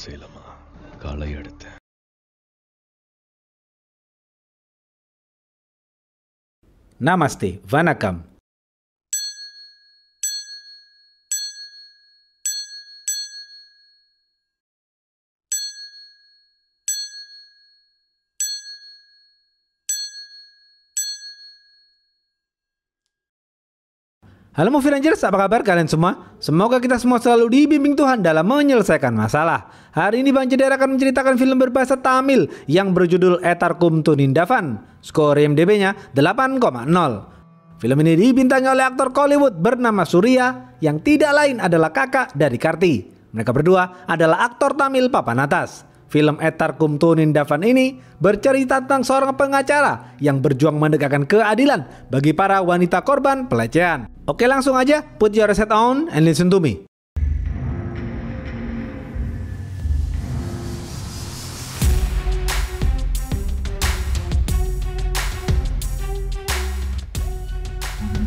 செய்யலமா, களை எடுத்தேன். Namaste, Vanakkam. Halo Movie Rangers, apa kabar kalian semua? Semoga kita semua selalu dibimbing Tuhan dalam menyelesaikan masalah. Hari ini Bang Jedar akan menceritakan film berbahasa Tamil yang berjudul Ettarkum Thunindavan. Skor IMDb-nya 8,0. Film ini dibintangi oleh aktor Kollywood bernama Surya yang tidak lain adalah kakak dari Karti. Mereka berdua adalah aktor Tamil papan atas. Film Ettarkum Thunindavan ini bercerita tentang seorang pengacara yang berjuang menegakkan keadilan bagi para wanita korban pelecehan. Oke, langsung aja, put your headset on and listen to me.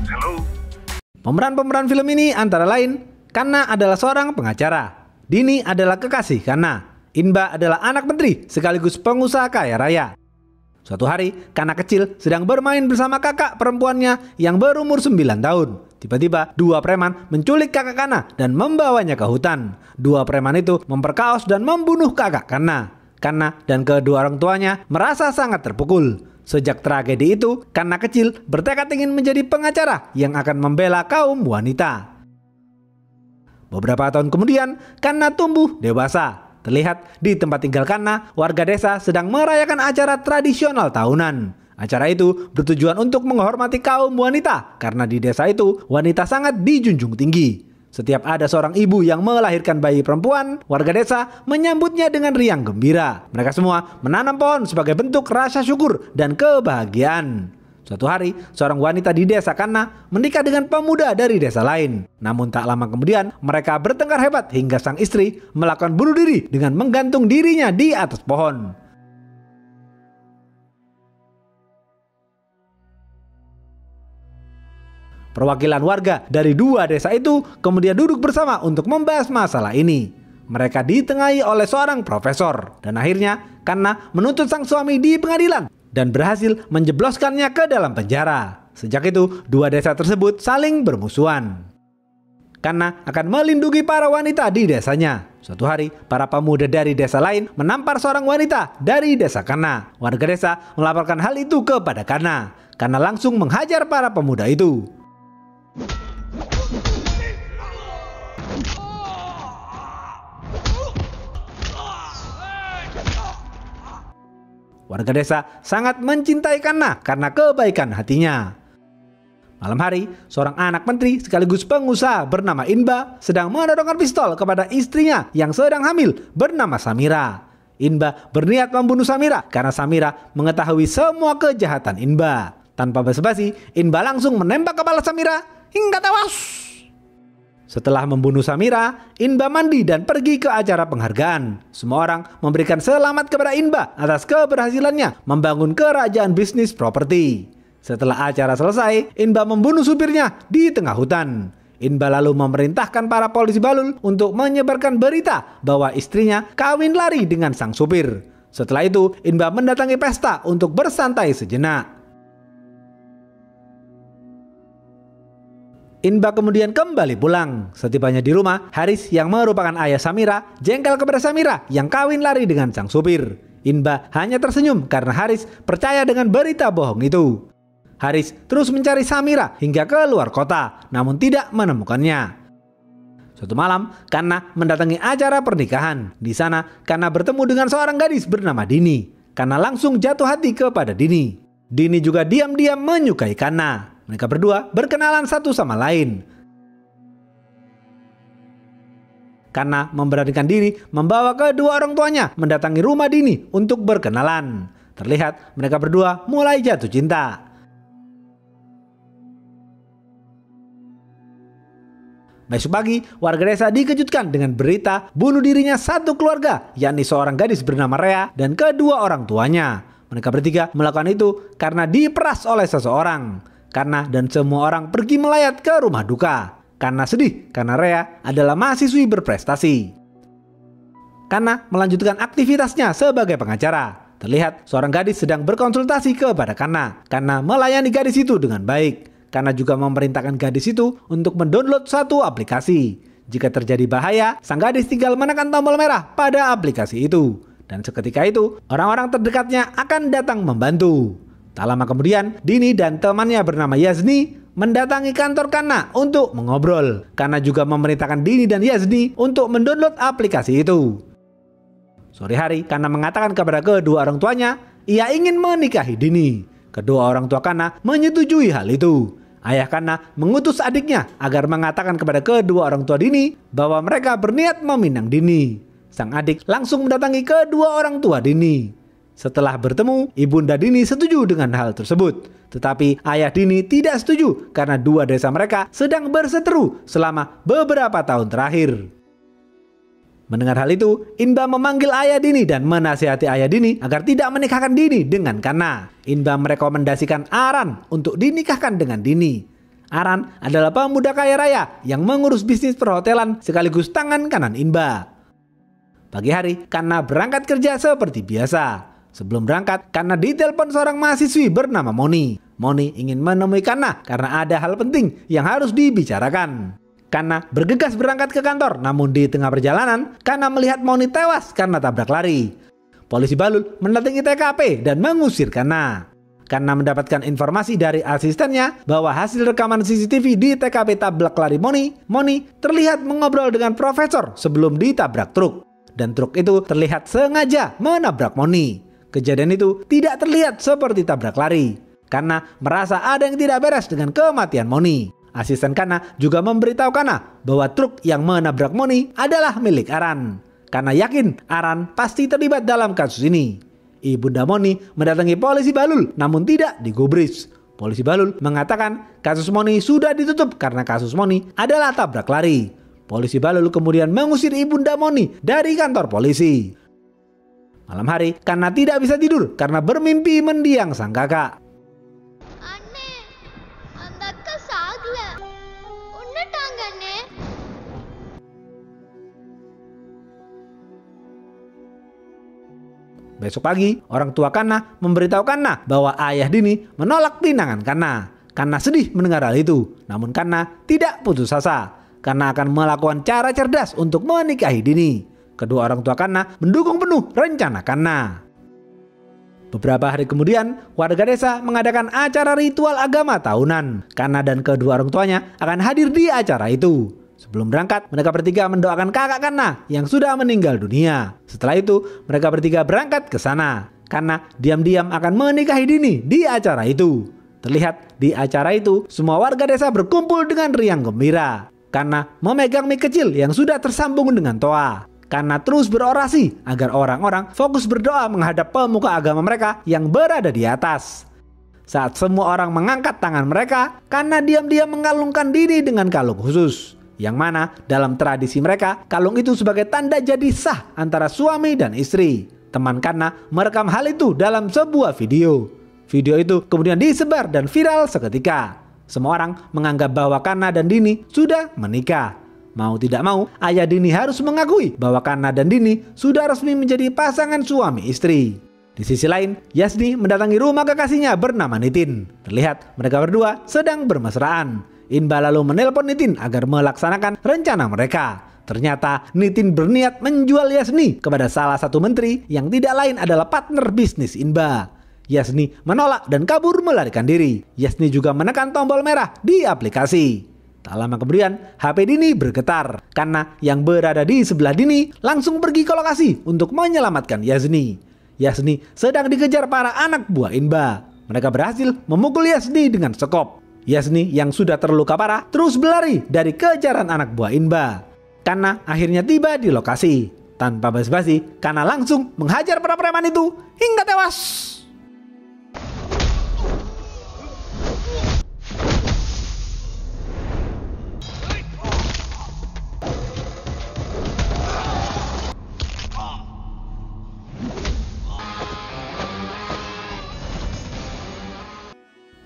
Halo. Pemeran-pemeran film ini antara lain, Kanna adalah seorang pengacara, Dini adalah kekasih Kanna, Inba adalah anak menteri sekaligus pengusaha kaya raya. Suatu hari, Kanna kecil sedang bermain bersama kakak perempuannya yang berumur 9 tahun. Tiba-tiba, dua preman menculik kakak Kanna dan membawanya ke hutan. Dua preman itu memperkaos dan membunuh kakak Kanna. Kanna dan kedua orang tuanya merasa sangat terpukul. Sejak tragedi itu, Kanna kecil bertekad ingin menjadi pengacara yang akan membela kaum wanita. Beberapa tahun kemudian, Kanna tumbuh dewasa. Terlihat di tempat tinggal Kanna, warga desa sedang merayakan acara tradisional tahunan. Acara itu bertujuan untuk menghormati kaum wanita karena di desa itu wanita sangat dijunjung tinggi. Setiap ada seorang ibu yang melahirkan bayi perempuan, warga desa menyambutnya dengan riang gembira. Mereka semua menanam pohon sebagai bentuk rasa syukur dan kebahagiaan. Suatu hari, seorang wanita di desa Kanna menikah dengan pemuda dari desa lain. Namun tak lama kemudian, mereka bertengkar hebat hingga sang istri melakukan bunuh diri dengan menggantung dirinya di atas pohon. Perwakilan warga dari dua desa itu kemudian duduk bersama untuk membahas masalah ini. Mereka ditengahi oleh seorang profesor dan akhirnya Kanna menuntut sang suami di pengadilan dan berhasil menjebloskannya ke dalam penjara. Sejak itu, dua desa tersebut saling bermusuhan. Kanna akan melindungi para wanita di desanya. Suatu hari, para pemuda dari desa lain menampar seorang wanita dari desa Kanna. Warga desa melaporkan hal itu kepada Kanna. Kanna langsung menghajar para pemuda itu. Warga desa sangat mencintai Kanna karena kebaikan hatinya. Malam hari, seorang anak menteri sekaligus pengusaha bernama Inba sedang menodongkan pistol kepada istrinya yang sedang hamil bernama Samira. Inba berniat membunuh Samira karena Samira mengetahui semua kejahatan Inba. Tanpa basa-basi, Inba langsung menembak kepala Samira hingga tewas. Setelah membunuh Samira, Inba mandi dan pergi ke acara penghargaan. Semua orang memberikan selamat kepada Inba atas keberhasilannya membangun kerajaan bisnis properti. Setelah acara selesai, Inba membunuh supirnya di tengah hutan. Inba lalu memerintahkan para polisi Balul untuk menyebarkan berita bahwa istrinya kawin lari dengan sang supir. Setelah itu, Inba mendatangi pesta untuk bersantai sejenak. Inba kemudian kembali pulang. Setibanya di rumah, Haris yang merupakan ayah Samira jengkel kepada Samira yang kawin lari dengan sang supir. Inba hanya tersenyum karena Haris percaya dengan berita bohong itu. Haris terus mencari Samira hingga ke luar kota, namun tidak menemukannya. Suatu malam, Kanna mendatangi acara pernikahan. Di sana, Kanna bertemu dengan seorang gadis bernama Dini. Kanna langsung jatuh hati kepada Dini. Dini juga diam-diam menyukai Kanna. Mereka berdua berkenalan satu sama lain. Kanna memberanikan diri membawa kedua orang tuanya mendatangi rumah Dini untuk berkenalan. Terlihat mereka berdua mulai jatuh cinta. Besok pagi, warga desa dikejutkan dengan berita bunuh dirinya satu keluarga, yakni seorang gadis bernama Rea dan kedua orang tuanya. Mereka bertiga melakukan itu karena diperas oleh seseorang. Kanna dan semua orang pergi melayat ke rumah duka. Kanna sedih karena Rea adalah mahasiswi berprestasi. Kana melanjutkan aktivitasnya sebagai pengacara. Terlihat seorang gadis sedang berkonsultasi kepada Kana. Kana melayani gadis itu dengan baik. Kana juga memerintahkan gadis itu untuk mendownload satu aplikasi. Jika terjadi bahaya, sang gadis tinggal menekan tombol merah pada aplikasi itu. Dan seketika itu, orang-orang terdekatnya akan datang membantu. Tak lama kemudian, Dini dan temannya bernama Yazni mendatangi kantor Kana untuk mengobrol. Kana juga memerintahkan Dini dan Yazni untuk mendownload aplikasi itu. Sore hari, Kana mengatakan kepada kedua orang tuanya, ia ingin menikahi Dini. Kedua orang tua Kana menyetujui hal itu. Ayah Kana mengutus adiknya agar mengatakan kepada kedua orang tua Dini bahwa mereka berniat meminang Dini. Sang adik langsung mendatangi kedua orang tua Dini. Setelah bertemu, ibunda Dini setuju dengan hal tersebut. Tetapi ayah Dini tidak setuju karena dua desa mereka sedang berseteru selama beberapa tahun terakhir. Mendengar hal itu, Inba memanggil ayah Dini dan menasihati ayah Dini agar tidak menikahkan Dini dengan Kana. Inba merekomendasikan Aran untuk dinikahkan dengan Dini. Aran adalah pemuda kaya raya yang mengurus bisnis perhotelan sekaligus tangan kanan Inba. Pagi hari, Kana berangkat kerja seperti biasa. Sebelum berangkat, Kana ditelepon seorang mahasiswi bernama Moni. Moni ingin menemui Kana karena ada hal penting yang harus dibicarakan. Kana bergegas berangkat ke kantor, namun di tengah perjalanan, Kana melihat Moni tewas karena tabrak lari. Polisi Balul mendatangi TKP dan mengusir Kana. Kana mendapatkan informasi dari asistennya bahwa hasil rekaman CCTV di TKP tabrak lari Moni terlihat mengobrol dengan profesor sebelum ditabrak truk. Dan truk itu terlihat sengaja menabrak Moni. Kejadian itu tidak terlihat seperti tabrak lari. Kana merasa ada yang tidak beres dengan kematian Moni. Asisten Kana juga memberitahu Kana bahwa truk yang menabrak Moni adalah milik Aran. Kana yakin Aran pasti terlibat dalam kasus ini. Ibunda Moni mendatangi polisi Balul namun tidak digubris. Polisi Balul mengatakan kasus Moni sudah ditutup karena kasus Moni adalah tabrak lari. Polisi Balul kemudian mengusir ibunda Moni dari kantor polisi. Malam hari, Kana tidak bisa tidur karena bermimpi mendiang sang kakak. Besok pagi, orang tua Kana memberitahu Kana bahwa ayah Dini menolak pinangan Kana. Kana sedih mendengar hal itu, namun Kana tidak putus asa. Kana akan melakukan cara cerdas untuk menikahi Dini. Kedua orang tua Kana mendukung penuh rencana Kana. Beberapa hari kemudian, warga desa mengadakan acara ritual agama tahunan. Kana dan kedua orang tuanya akan hadir di acara itu. Sebelum berangkat, mereka bertiga mendoakan kakak Kana yang sudah meninggal dunia. Setelah itu, mereka bertiga berangkat ke sana. Kana diam-diam akan menikahi Dini di acara itu. Terlihat di acara itu, semua warga desa berkumpul dengan riang gembira. Kana memegang mik kecil yang sudah tersambung dengan toa. Kana terus berorasi agar orang-orang fokus berdoa menghadap pemuka agama mereka yang berada di atas. Saat semua orang mengangkat tangan mereka, Kana diam-diam mengalungkan Dini dengan kalung khusus. Yang mana dalam tradisi mereka, kalung itu sebagai tanda jadi sah antara suami dan istri. Teman Kana merekam hal itu dalam sebuah video. Video itu kemudian disebar dan viral seketika. Semua orang menganggap bahwa Kana dan Dini sudah menikah. Mau tidak mau, ayah Dini harus mengakui bahwa Kana dan Dini sudah resmi menjadi pasangan suami istri. Di sisi lain, Yazni mendatangi rumah kekasihnya bernama Nitin. Terlihat mereka berdua sedang bermesraan. Inba lalu menelpon Nitin agar melaksanakan rencana mereka. Ternyata Nitin berniat menjual Yazni kepada salah satu menteri yang tidak lain adalah partner bisnis Inba. Yazni menolak dan kabur melarikan diri. Yazni juga menekan tombol merah di aplikasi. Tak lama kemudian, HP Dini bergetar karena yang berada di sebelah Dini langsung pergi ke lokasi untuk menyelamatkan Yazni. Yazni sedang dikejar para anak buah Inba. Mereka berhasil memukul Yazni dengan sekop. Yazni yang sudah terluka parah terus berlari dari kejaran anak buah Inba. Kana akhirnya tiba di lokasi. Tanpa basa-basi, Kana langsung menghajar para preman itu hingga tewas.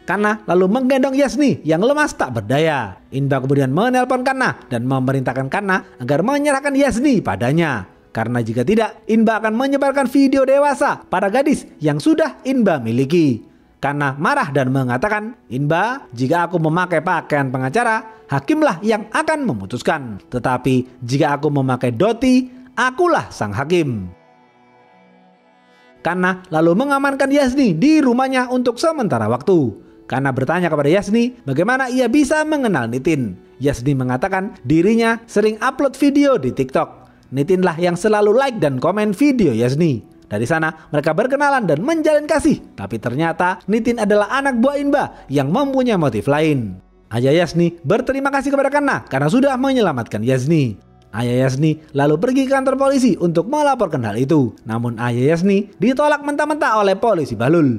Kana lalu menggendong Yazni yang lemas tak berdaya. Inba kemudian menelpon Kana dan memerintahkan Kana agar menyerahkan Yazni padanya. Karena jika tidak, Inba akan menyebarkan video dewasa pada gadis yang sudah Inba miliki. Kana marah dan mengatakan, "Inba, jika aku memakai pakaian pengacara, hakimlah yang akan memutuskan. Tetapi jika aku memakai dhoti, akulah sang hakim." Kana lalu mengamankan Yasni di rumahnya untuk sementara waktu. Kana bertanya kepada Yasni bagaimana ia bisa mengenal Nitin. Yasni mengatakan dirinya sering upload video di TikTok. Nitinlah yang selalu like dan komen video Yasni. Dari sana mereka berkenalan dan menjalin kasih. Tapi ternyata Nitin adalah anak buah Inba yang mempunyai motif lain. Ayah Yasni berterima kasih kepada Kana karena sudah menyelamatkan Yasni. Ayah Yasni lalu pergi ke kantor polisi untuk melaporkan hal itu. Namun ayah Yasni ditolak mentah-mentah oleh polisi Bahlul.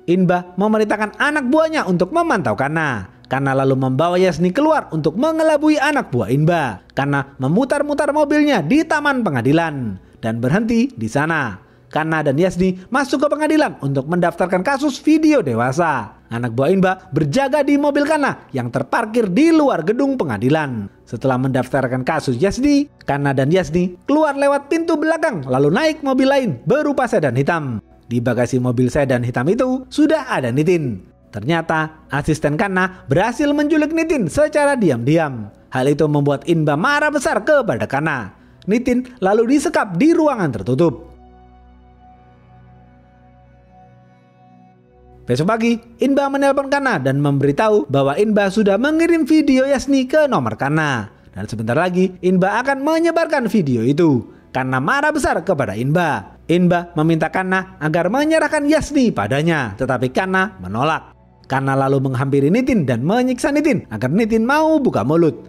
Inba memerintahkan anak buahnya untuk memantau Kana. Kana lalu membawa Yasni keluar untuk mengelabui anak buah Inba. Kana memutar-mutar mobilnya di taman pengadilan dan berhenti di sana. Kana dan Yasni masuk ke pengadilan untuk mendaftarkan kasus video dewasa. Anak buah Inba berjaga di mobil Kana yang terparkir di luar gedung pengadilan. Setelah mendaftarkan kasus Yasni, Kana dan Yasni keluar lewat pintu belakang lalu naik mobil lain berupa sedan hitam. Di bagasi mobil sedan hitam itu sudah ada Nitin. Ternyata asisten Kana berhasil menculik Nitin secara diam-diam. Hal itu membuat Inba marah besar kepada Kana. Nitin lalu disekap di ruangan tertutup. Besok pagi, Inba menelpon Kana dan memberitahu bahwa Inba sudah mengirim video Yasni ke nomor Kana. Dan sebentar lagi, Inba akan menyebarkan video itu. Kana marah besar kepada Inba. Inba meminta Kana agar menyerahkan Yasni padanya, tetapi Kana menolak. Kana lalu menghampiri Nitin dan menyiksa Nitin agar Nitin mau buka mulut.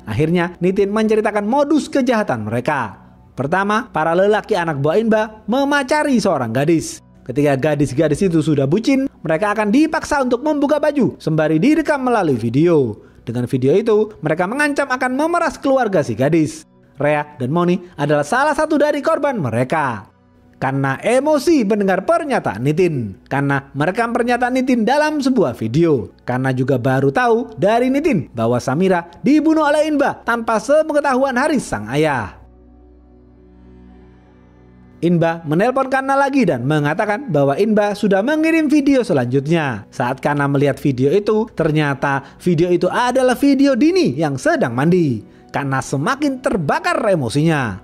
Akhirnya Nitin menceritakan modus kejahatan mereka. Pertama, para lelaki anak buah Inba memacari seorang gadis. Ketika gadis-gadis itu sudah bucin, mereka akan dipaksa untuk membuka baju sembari direkam melalui video. Dengan video itu, mereka mengancam akan memeras keluarga si gadis. Rea dan Moni adalah salah satu dari korban mereka. Karena emosi mendengar pernyataan Nitin. Karena merekam pernyataan Nitin dalam sebuah video. Karena juga baru tahu dari Nitin bahwa Samira dibunuh oleh Inba tanpa sepengetahuan Haris sang ayah. Inba menelpon Kana lagi dan mengatakan bahwa Inba sudah mengirim video selanjutnya. Saat Kana melihat video itu, ternyata video itu adalah video Dini yang sedang mandi. Kana semakin terbakar emosinya.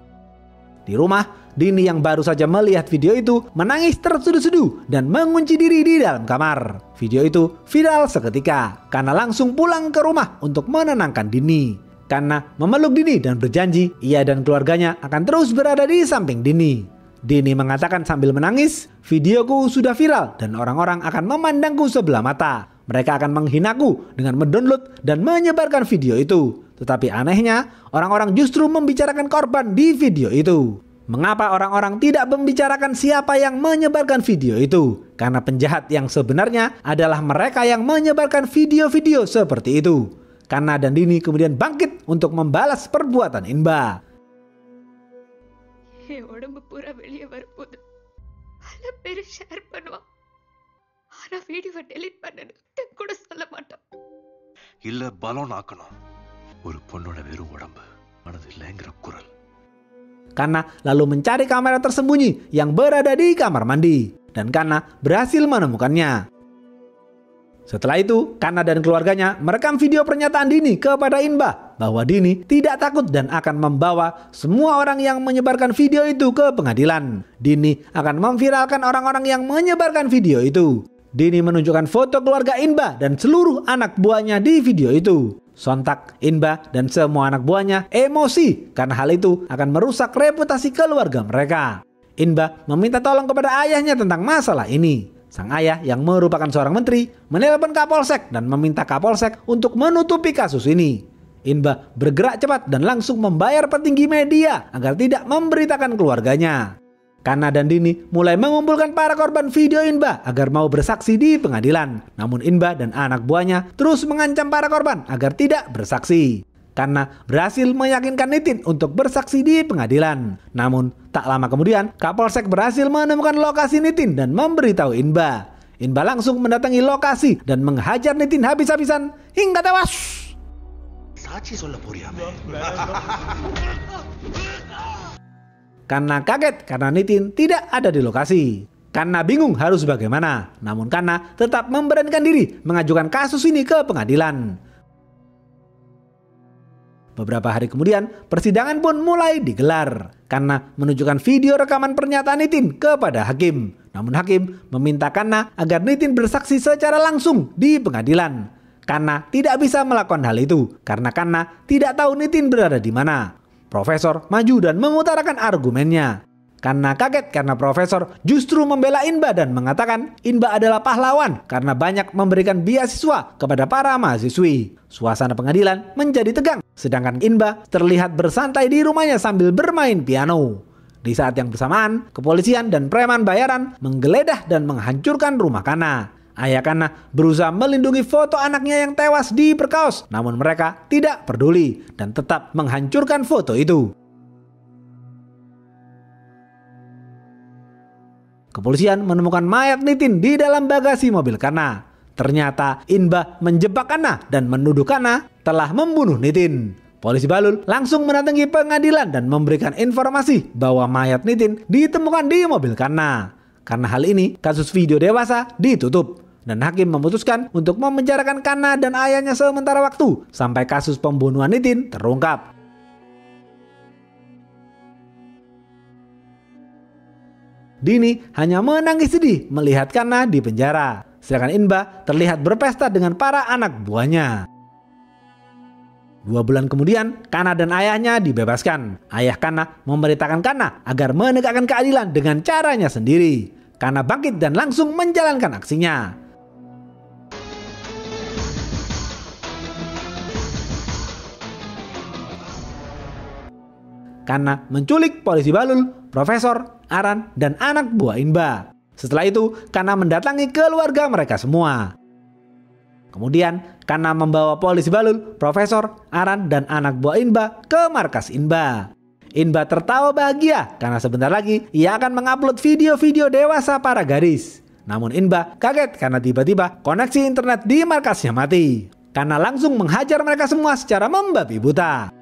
Di rumah, Dini yang baru saja melihat video itu menangis terseduh-seduh dan mengunci diri di dalam kamar. Video itu viral seketika. Kana langsung pulang ke rumah untuk menenangkan Dini. Kana memeluk Dini dan berjanji ia dan keluarganya akan terus berada di samping Dini. Dini mengatakan sambil menangis, "Videoku sudah viral dan orang-orang akan memandangku sebelah mata. Mereka akan menghinaku dengan mendownload dan menyebarkan video itu. Tetapi anehnya, orang-orang justru membicarakan korban di video itu. Mengapa orang-orang tidak membicarakan siapa yang menyebarkan video itu? Karena penjahat yang sebenarnya adalah mereka yang menyebarkan video-video seperti itu." Kana dan Dini kemudian bangkit untuk membalas perbuatan Inba. உடம்பு பூரா வெளியே வரும்போது பல பேர் ஷேர் பண்ணுவான். ஆனா வீடியோவை டெலீட் பண்ணணும் கூட சொல்ல மாட்டான். இல்ல பலூன் ஆக்கணும். ஒரு பொண்ணோட வெறும் உடம்பு மனது இல்லைங்கிற குரல். Kana lalu mencari kamera tersembunyi yang berada di kamar mandi. Dan Kana berhasil menemukannya. Setelah itu, Kana dan keluarganya merekam video pernyataan Dini kepada Inba bahwa Dini tidak takut dan akan membawa semua orang yang menyebarkan video itu ke pengadilan. Dini akan memviralkan orang-orang yang menyebarkan video itu. Dini menunjukkan foto keluarga Inba dan seluruh anak buahnya di video itu. Sontak Inba dan semua anak buahnya emosi karena hal itu akan merusak reputasi keluarga mereka. Inba meminta tolong kepada ayahnya tentang masalah ini. Sang ayah yang merupakan seorang menteri menelpon Kapolsek dan meminta Kapolsek untuk menutupi kasus ini. Inba bergerak cepat dan langsung membayar petinggi media agar tidak memberitakan keluarganya. Kana dan Dini mulai mengumpulkan para korban video Inba agar mau bersaksi di pengadilan. Namun Inba dan anak buahnya terus mengancam para korban agar tidak bersaksi. Kana berhasil meyakinkan Nitin untuk bersaksi di pengadilan. Namun tak lama kemudian Kapolsek berhasil menemukan lokasi Nitin dan memberitahu Inba. Inba langsung mendatangi lokasi dan menghajar Nitin habis-habisan hingga tewas. சாட்சி சொல்ல போறியாமே? Kanna kaget karena Nitin tidak ada di lokasi. Kanna bingung harus bagaimana, namun Kanna tetap memberanikan diri mengajukan kasus ini ke pengadilan. Beberapa hari kemudian, persidangan pun mulai digelar. Kanna menunjukkan video rekaman pernyataan Nitin kepada hakim. Namun hakim meminta Kanna agar Nitin bersaksi secara langsung di pengadilan. Kanna tidak bisa melakukan hal itu karena Kanna tidak tahu Nitin berada di mana. Profesor maju dan mengutarakan argumennya. Kanna kaget karena profesor justru membela Inba dan mengatakan Inba adalah pahlawan karena banyak memberikan beasiswa kepada para mahasiswi. Suasana pengadilan menjadi tegang, sedangkan Inba terlihat bersantai di rumahnya sambil bermain piano. Di saat yang bersamaan, kepolisian dan preman bayaran menggeledah dan menghancurkan rumah Kanna. Ayah Kanna berusaha melindungi foto anaknya yang tewas diperkaos, namun mereka tidak peduli dan tetap menghancurkan foto itu. Kepolisian menemukan mayat Nitin di dalam bagasi mobil Kanna. Ternyata Inba menjebak Kanna dan menuduh Kanna telah membunuh Nitin. Polisi Balul langsung mendatangi pengadilan dan memberikan informasi bahwa mayat Nitin ditemukan di mobil Kanna. Karena hal ini, kasus video dewasa ditutup dan hakim memutuskan untuk memenjarakan Kanna dan ayahnya sementara waktu sampai kasus pembunuhan Nitin terungkap. Dini hanya menangis sedih melihat Kanna di penjara, sedangkan Inba terlihat berpesta dengan para anak buahnya. 2 bulan kemudian, Kanna dan ayahnya dibebaskan. Ayah Kanna memerintahkan Kanna agar menegakkan keadilan dengan caranya sendiri. Kanna bangkit dan langsung menjalankan aksinya. Kanna menculik polisi Balul, Profesor, Aran, dan anak buah Inba. Setelah itu, Kanna mendatangi keluarga mereka semua. Kemudian, Kanna membawa polisi Balul, Profesor, Aran, dan anak buah Inba ke markas Inba. Inba tertawa bahagia karena sebentar lagi ia akan mengupload video-video dewasa para gadis. Namun Inba kaget karena tiba-tiba koneksi internet di markasnya mati. Kanna langsung menghajar mereka semua secara membabi buta.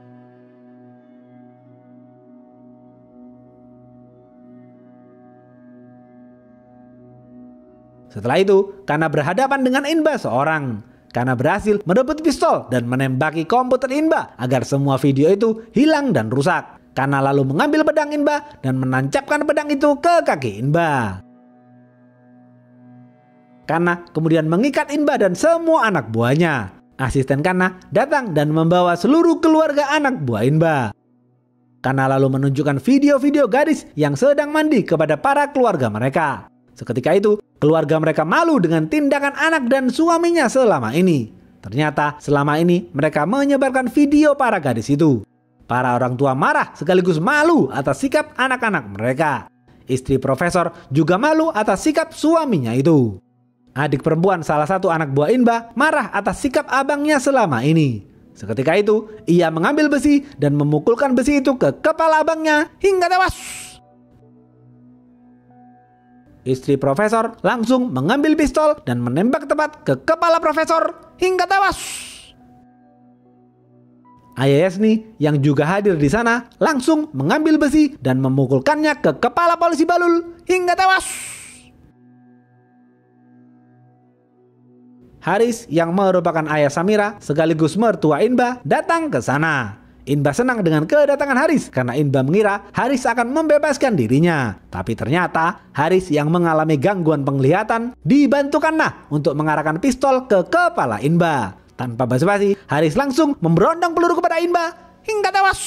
Setelah itu, Kanna berhadapan dengan Inba seorang. Kanna berhasil merebut pistol dan menembaki komputer Inba agar semua video itu hilang dan rusak. Kanna lalu mengambil pedang Inba dan menancapkan pedang itu ke kaki Inba. Kanna kemudian mengikat Inba dan semua anak buahnya. Asisten Kanna datang dan membawa seluruh keluarga anak buah Inba. Kanna lalu menunjukkan video-video gadis yang sedang mandi kepada para keluarga mereka. Seketika itu, keluarga mereka malu dengan tindakan anak dan suaminya selama ini. Ternyata selama ini mereka menyebarkan video para gadis itu. Para orang tua marah sekaligus malu atas sikap anak-anak mereka. Istri profesor juga malu atas sikap suaminya itu. Adik perempuan salah satu anak buah Inba marah atas sikap abangnya selama ini. Seketika itu, ia mengambil besi dan memukulkan besi itu ke kepala abangnya hingga tewas. Istri profesor langsung mengambil pistol dan menembak tepat ke kepala profesor hingga tewas. Ayah Yasni yang juga hadir di sana langsung mengambil besi dan memukulkannya ke kepala polisi Balul hingga tewas. Haris yang merupakan ayah Samira sekaligus mertua Inba datang ke sana. Inba senang dengan kedatangan Haris karena Inba mengira Haris akan membebaskan dirinya. Tapi ternyata Haris yang mengalami gangguan penglihatan dibantu Kanna untuk mengarahkan pistol ke kepala Inba. Tanpa basa-basi, Haris langsung memberondong peluru kepada Inba hingga tewas.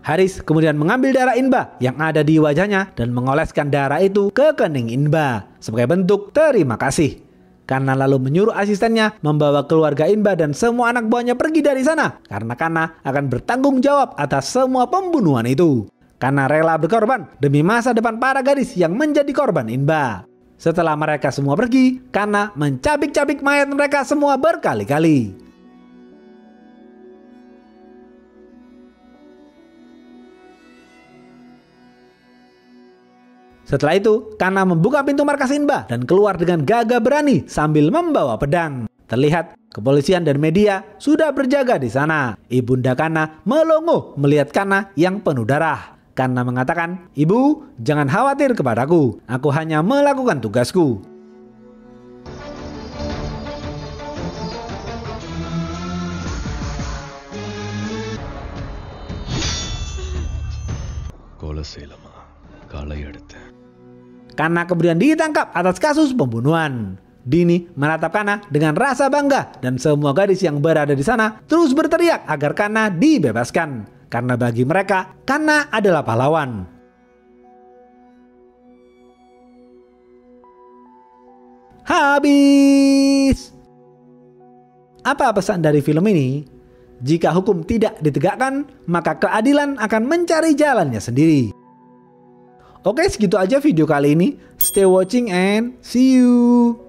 Haris kemudian mengambil darah Inba yang ada di wajahnya dan mengoleskan darah itu ke kening Inba sebagai bentuk terima kasih. Kanna lalu menyuruh asistennya membawa keluarga Inba dan semua anak buahnya pergi dari sana karena Kanna akan bertanggung jawab atas semua pembunuhan itu. Kanna rela berkorban demi masa depan para gadis yang menjadi korban Inba. Setelah mereka semua pergi, Kanna mencabik-cabik mayat mereka semua berkali-kali. Setelah itu, Kana membuka pintu markas Inba dan keluar dengan gagah berani sambil membawa pedang. Terlihat kepolisian dan media sudah berjaga di sana. Ibunda Kana melongo melihat Kana yang penuh darah. Kana mengatakan, "Ibu, jangan khawatir kepadaku. Aku hanya melakukan tugasku." கொலை செய்யலாமா களை எடுத்தேன். Kana kemudian ditangkap atas kasus pembunuhan. Dini menatap Kana dengan rasa bangga dan semua gadis yang berada di sana terus berteriak agar Kana dibebaskan. Karena bagi mereka, Kana adalah pahlawan. Habis. Apa pesan dari film ini? Jika hukum tidak ditegakkan, maka keadilan akan mencari jalannya sendiri. Oke, segitu aja video kali ini. Stay watching and see you.